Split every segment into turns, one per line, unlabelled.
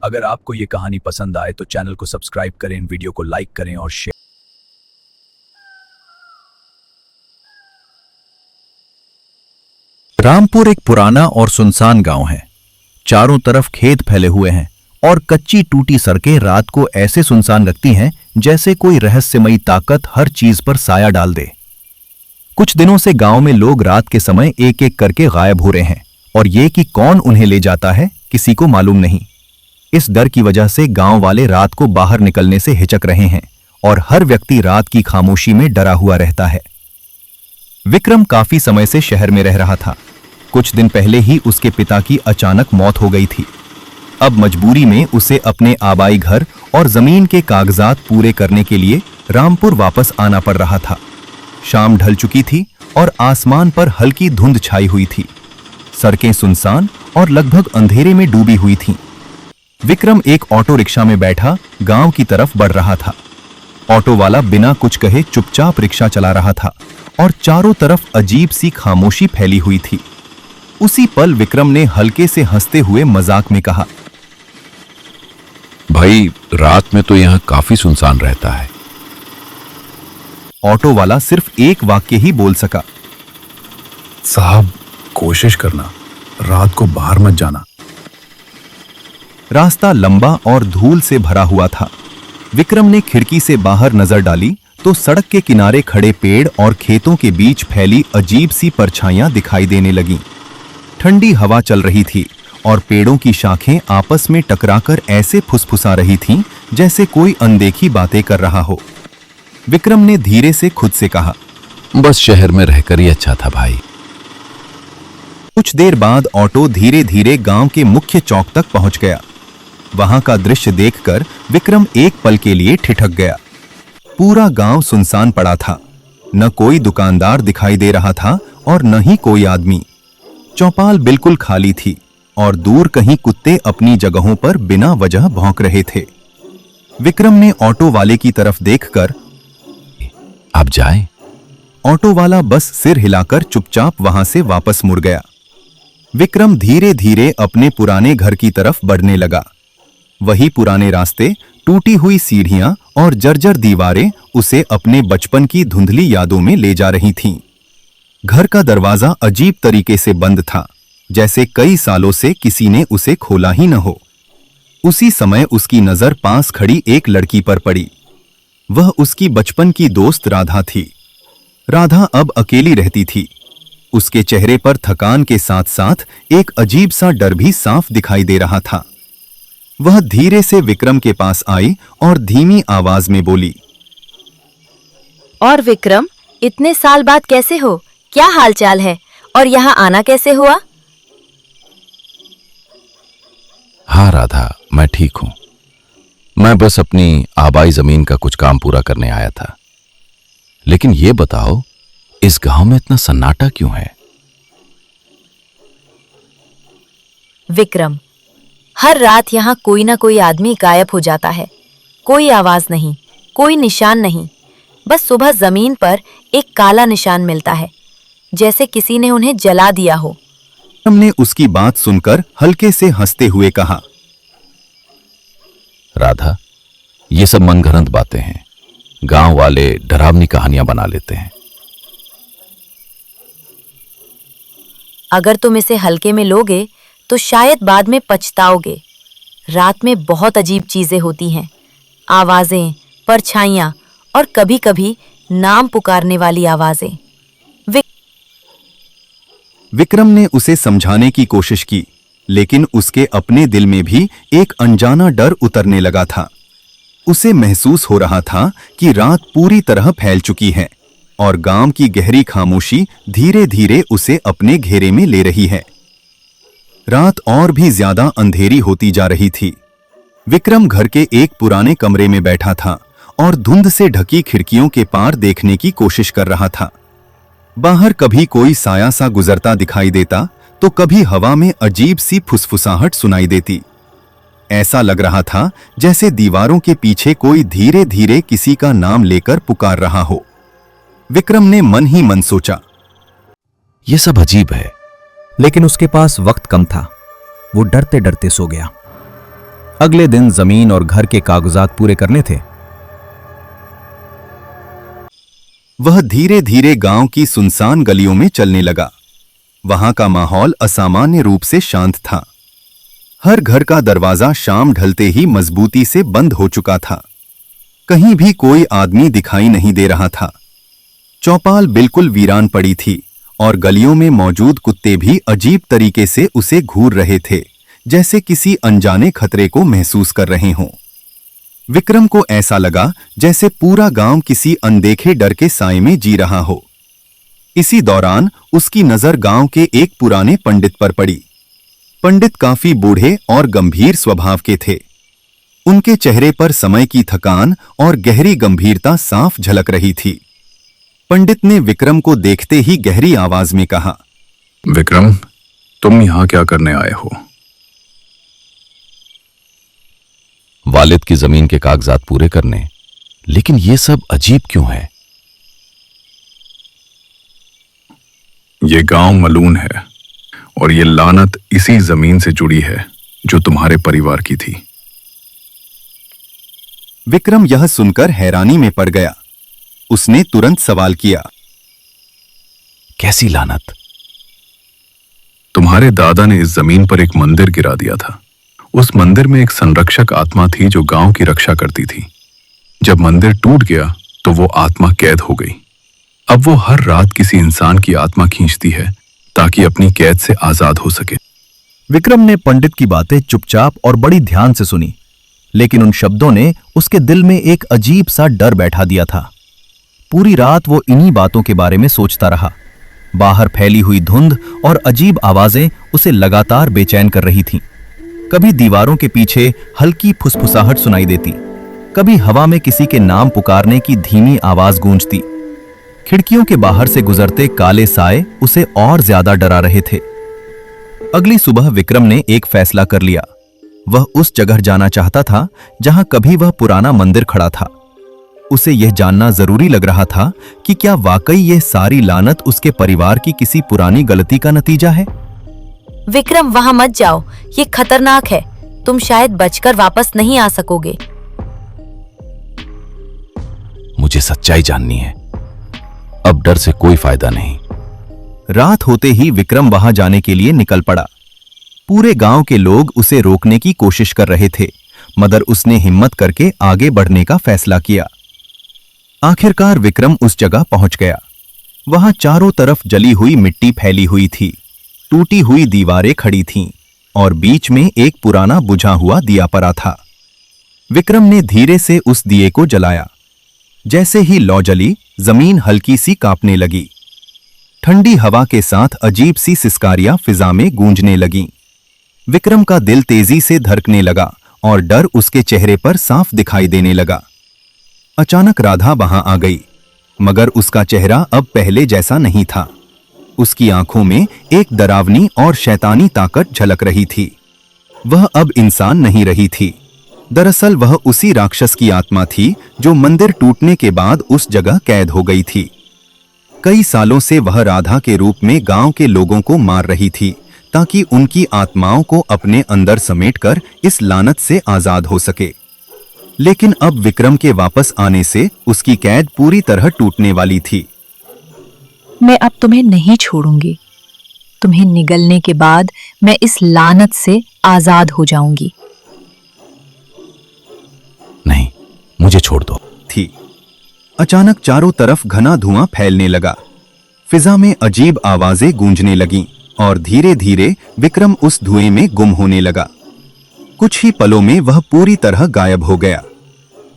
अगर आपको ये कहानी पसंद आए तो चैनल को सब्सक्राइब करें, वीडियो को लाइक करें और शेयर।
रामपुर एक पुराना और सुनसान गांव है। चारों तरफ खेत फैले हुए हैं और कच्ची टूटी सड़कें रात को ऐसे सुनसान लगती हैं जैसे कोई रहस्यमयी ताकत हर चीज पर साया डाल दे। कुछ दिनों से गांव में लोग रात के समय एक एक करके गायब हो रहे हैं और ये कि कौन उन्हें ले जाता है किसी को मालूम नहीं। इस डर की वजह से गांव वाले रात को बाहर निकलने से हिचक रहे हैं और हर व्यक्ति रात की खामोशी में डरा हुआ रहता है। विक्रम काफी समय से शहर में रह रहा था। कुछ दिन पहले ही उसके पिता की अचानक मौत हो गई थी। अब मजबूरी में उसे अपने आबाई घर और जमीन के कागजात पूरे करने के लिए रामपुर वापस आना पड़ रहा था। शाम ढल चुकी थी और आसमान पर हल्की धुंध छाई हुई थी। सड़कें सुनसान और लगभग अंधेरे में डूबी हुई थीं। विक्रम एक ऑटो रिक्शा में बैठा गांव की तरफ बढ़ रहा था। ऑटो वाला बिना कुछ कहे चुपचाप रिक्शा चला रहा था और चारों तरफ अजीब सी खामोशी फैली हुई थी। उसी पल विक्रम ने हल्के से हंसते हुए मजाक में कहा,
भाई, रात में तो यहां काफी सुनसान रहता है।
ऑटो वाला सिर्फ एक वाक्य ही बोल सका,
साहब, कोशिश करना, रात को बाहर मत जाना।
रास्ता लंबा और धूल से भरा हुआ था। विक्रम ने खिड़की से बाहर नजर डाली तो सड़क के किनारे खड़े पेड़ और खेतों के बीच फैली अजीब सी परछाइयां दिखाई देने लगीं। ठंडी हवा चल रही थी और पेड़ों की शाखें आपस में टकराकर ऐसे फुसफुसा रही थीं जैसे कोई अनदेखी बातें कर रहा हो। विक्रम ने धीरे से खुद से कहा,
बस शहर में रहकर ही अच्छा था भाई।
कुछ देर बाद ऑटो धीरे धीरे गांव के मुख्य चौक तक पहुंच गया। वहां का दृश्य देखकर विक्रम एक पल के लिए ठिठक गया। पूरा गांव सुनसान पड़ा था। न कोई दुकानदार दिखाई दे रहा था और न ही कोई आदमी। चौपाल बिल्कुल खाली थी और दूर कहीं कुत्ते अपनी जगहों पर बिना वजह भौंक रहे थे। विक्रम ने ऑटो वाले की तरफ देखकर,
आप जाएं।
ऑटो वाला बस सिर हिलाकर चुपचाप वहां से वापस मुड़ गया। विक्रम धीरे धीरे अपने पुराने घर की तरफ बढ़ने लगा। वही पुराने रास्ते, टूटी हुई सीढ़ियां और जर्जर दीवारें उसे अपने बचपन की धुंधली यादों में ले जा रही थीं। घर का दरवाजा अजीब तरीके से बंद था, जैसे कई सालों से किसी ने उसे खोला ही न हो। उसी समय उसकी नजर पास खड़ी एक लड़की पर पड़ी। वह उसकी बचपन की दोस्त राधा थी। राधा अब अकेली रहती थी। उसके चेहरे पर थकान के साथ साथ एक अजीब सा डर भी साफ दिखाई दे रहा था। वह धीरे से विक्रम के पास आई और धीमी आवाज में बोली,
और विक्रम, इतने साल बाद कैसे हो? क्या हालचाल है और यहाँ आना कैसे हुआ?
हाँ राधा, मैं ठीक हूं। मैं बस अपनी आबाई जमीन का कुछ काम पूरा करने आया था। लेकिन ये बताओ, इस गांव में इतना सन्नाटा क्यों है?
विक्रम, हर रात यहाँ कोई ना कोई आदमी गायब हो जाता है। कोई आवाज नहीं, कोई निशान नहीं। बस सुबह जमीन पर एक काला निशान मिलता है, जैसे किसी ने उन्हें जला दिया हो।
हमने उसकी बात सुनकर हल्के से हंसते हुए कहा,
राधा, ये सब मनगढ़ंत बातें हैं। गांव वाले डरावनी कहानियां बना लेते हैं।
अगर तुम इसे हल्के में लोगे तो शायद बाद में पछताओगे। रात में बहुत अजीब चीजें होती हैं। आवाजें, परछाइयां और कभी-कभी नाम पुकारने वाली आवाजें।
विक्रम ने उसे समझाने की कोशिश की, लेकिन उसके अपने दिल में भी एक अनजाना डर उतरने लगा था। उसे महसूस हो रहा था कि रात पूरी तरह फैल चुकी है और गांव की गहरी खामोशी धीरे धीरे उसे अपने घेरे में ले रही है। रात और भी ज्यादा अंधेरी होती जा रही थी। विक्रम घर के एक पुराने कमरे में बैठा था और धुंध से ढकी खिड़कियों के पार देखने की कोशिश कर रहा था। बाहर कभी कोई साया सा गुजरता दिखाई देता तो कभी हवा में अजीब सी फुसफुसाहट सुनाई देती। ऐसा लग रहा था जैसे दीवारों के पीछे कोई धीरे धीरे किसी का नाम लेकर पुकार रहा हो। विक्रम ने मन ही मन सोचा,
यह सब अजीब है।
लेकिन उसके पास वक्त कम था। वो डरते डरते सो गया। अगले दिन जमीन और घर के कागजात पूरे करने थे। वह धीरे धीरे गांव की सुनसान गलियों में चलने लगा। वहां का माहौल असामान्य रूप से शांत था। हर घर का दरवाजा शाम ढलते ही मजबूती से बंद हो चुका था। कहीं भी कोई आदमी दिखाई नहीं दे रहा था। चौपाल बिल्कुल वीरान पड़ी थी और गलियों में मौजूद कुत्ते भी अजीब तरीके से उसे घूर रहे थे, जैसे किसी अनजाने खतरे को महसूस कर रहे हों। विक्रम को ऐसा लगा जैसे पूरा गांव किसी अनदेखे डर के साए में जी रहा हो। इसी दौरान उसकी नजर गांव के एक पुराने पंडित पर पड़ी। पंडित काफी बूढ़े और गंभीर स्वभाव के थे। उनके चेहरे पर समय की थकान और गहरी गंभीरता साफ झलक रही थी। पंडित ने विक्रम को देखते ही गहरी आवाज में कहा,
विक्रम, तुम यहां क्या करने आए हो?
वालिद की जमीन के कागजात पूरे करने। लेकिन ये सब अजीब क्यों है?
ये गांव मलून है और ये लानत इसी जमीन से जुड़ी है जो तुम्हारे परिवार की थी।
विक्रम यह सुनकर हैरानी में पड़ गया। उसने तुरंत सवाल किया,
कैसी लानत?
तुम्हारे दादा ने इस जमीन पर एक मंदिर गिरा दिया था। उस मंदिर में एक संरक्षक आत्मा थी जो गांव की रक्षा करती थी। जब मंदिर टूट गया तो वो आत्मा कैद हो गई। अब वो हर रात किसी इंसान की आत्मा खींचती है ताकि अपनी कैद से आजाद हो सके।
विक्रम ने पंडित की बातें चुपचाप और बड़ी ध्यान से सुनी, लेकिन उन शब्दों ने उसके दिल में एक अजीब सा डर बैठा दिया था। पूरी रात वो इन्हीं बातों के बारे में सोचता रहा। बाहर फैली हुई धुंध और अजीब आवाजें उसे लगातार बेचैन कर रही थीं। कभी दीवारों के पीछे हल्की फुसफुसाहट सुनाई देती, कभी हवा में किसी के नाम पुकारने की धीमी आवाज गूंजती। खिड़कियों के बाहर से गुजरते काले साए उसे और ज्यादा डरा रहे थे। अगली सुबह विक्रम ने एक फैसला कर लिया। वह उस जगह जाना चाहता था जहां कभी वह पुराना मंदिर खड़ा था। उसे यह जानना जरूरी लग रहा था कि क्या वाकई यह सारी लानत उसके परिवार की किसी पुरानी गलती का नतीजा है।
विक्रम, वहां मत जाओ, ये खतरनाक है। तुम शायद बचकर वापस नहीं आ सकोगे।
मुझे सच्चाई जाननी है। अब डर से कोई फायदा नहीं।
रात होते ही विक्रम वहां जाने के लिए निकल पड़ा। पूरे गांव के लोग उसे रोकने की कोशिश कर रहे थे, मगर उसने हिम्मत करके आगे बढ़ने का फैसला किया। आखिरकार विक्रम उस जगह पहुंच गया। वहां चारों तरफ जली हुई मिट्टी फैली हुई थी, टूटी हुई दीवारें खड़ी थीं और बीच में एक पुराना बुझा हुआ दिया पड़ा था। विक्रम ने धीरे से उस दिए को जलाया। जैसे ही लौ जली, जमीन हल्की सी कांपने लगी। ठंडी हवा के साथ अजीब सी सिसकारियां फिजा में गूंजने लगीं। विक्रम का दिल तेजी से धड़कने लगा और डर उसके चेहरे पर साफ दिखाई देने लगा। अचानक राधा वहां आ गई, मगर उसका चेहरा अब पहले जैसा नहीं था। उसकी आंखों में एक डरावनी और शैतानी ताकत झलक रही थी। वह अब इंसान नहीं रही थी। दरअसल वह उसी राक्षस की आत्मा थी जो मंदिर टूटने के बाद उस जगह कैद हो गई थी। कई सालों से वह राधा के रूप में गांव के लोगों को मार रही थी ताकि उनकी आत्माओं को अपने अंदर समेटकर इस लानत से आजाद हो सके। लेकिन अब विक्रम के वापस आने से उसकी कैद पूरी तरह टूटने वाली थी।
मैं अब तुम्हें नहीं छोड़ूंगी। तुम्हें निगलने के बाद मैं इस लानत से आजाद हो जाऊंगी।
नहीं, मुझे छोड़ दो।
थी। अचानक चारों तरफ घना धुआं फैलने लगा। फिजा में अजीब आवाजें गूंजने लगीं और धीरे धीरे विक्रम उस धुएं में गुम होने लगा। कुछ ही पलों में वह पूरी तरह गायब हो गया।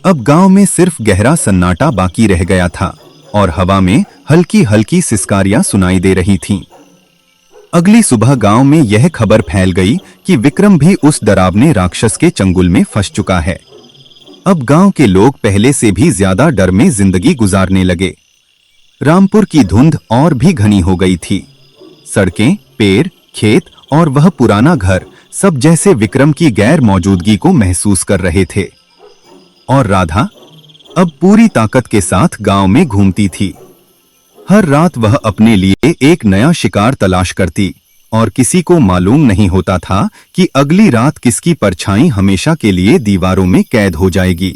अब गांव में सिर्फ गहरा सन्नाटा बाकी रह गया था और हवा में हल्की हल्की सिसकारियां सुनाई दे रही थीं। अगली सुबह गांव में यह खबर फैल गई कि विक्रम भी उस डरावने राक्षस के चंगुल में फंस चुका है। अब गांव के लोग पहले से भी ज्यादा डर में जिंदगी गुजारने लगे। रामपुर की धुंध और भी घनी हो गई थी। सड़कें, पेड़, खेत और वह पुराना घर सब जैसे विक्रम की गैर मौजूदगी को महसूस कर रहे थे। और राधा अब पूरी ताकत के साथ गांव में घूमती थी। हर रात वह अपने लिए एक नया शिकार तलाश करती
और किसी को मालूम नहीं होता था कि अगली रात किसकी परछाई हमेशा के लिए दीवारों में कैद हो जाएगी।